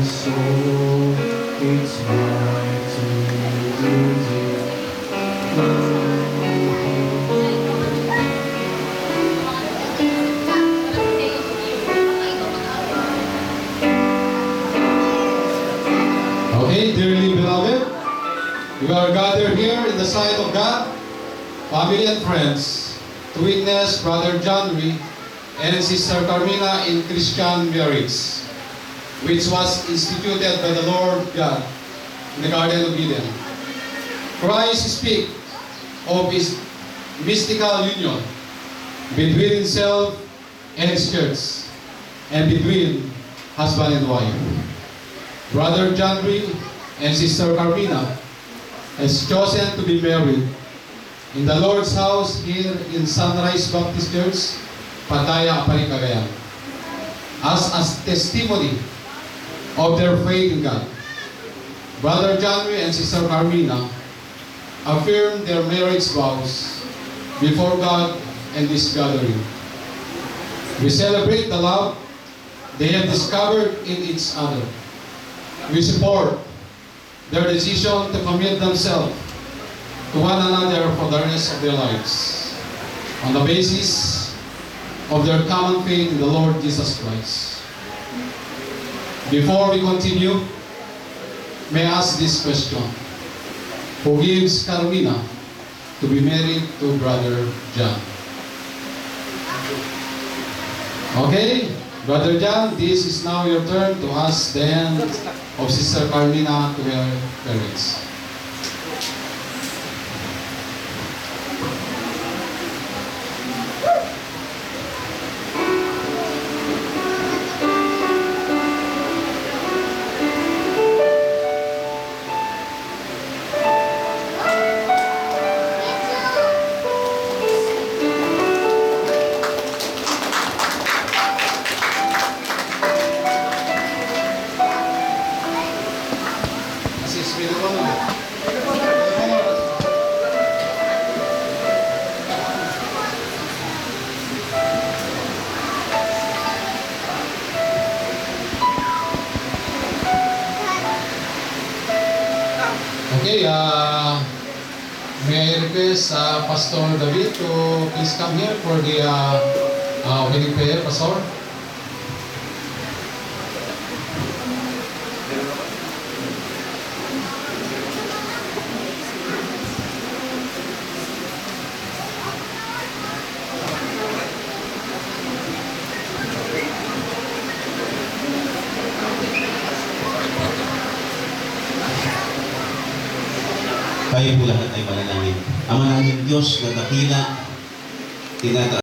soul, it's right to do it. Okay, dearly beloved, we are gathered here in the sight of God, family and friends, to witness Brother John Rhee and Sister Carmina in Christian marriage, which was instituted by the Lord God in the Garden of Eden. Christ speaks of His mystical union between Himself and His church, and between husband and wife. Brother John Rhee and Sister Carmina has chosen to be married in the Lord's house here in Sunrise Baptist Church, Pattaya, Aparri, Cagayan, as a testimony of their faith in God. Brother John Rhee and Sister Carmina affirm their marriage vows before God and this gathering. We celebrate the love they have discovered in each other. We support their decision to commit themselves to one another for the rest of their lives on the basis of their common faith in the Lord Jesus Christ. Before we continue, may I ask this question: who gives Carmina to be married to Brother John? Okay, Brother John, this is now your turn to ask the hand of Sister Carmina to her parents. Okay, may I request Pastor David to please come here for the wedding prayer, Pastor. Tayo po lahat ay manalangin. Ama namin Diyos na dakila, tinataas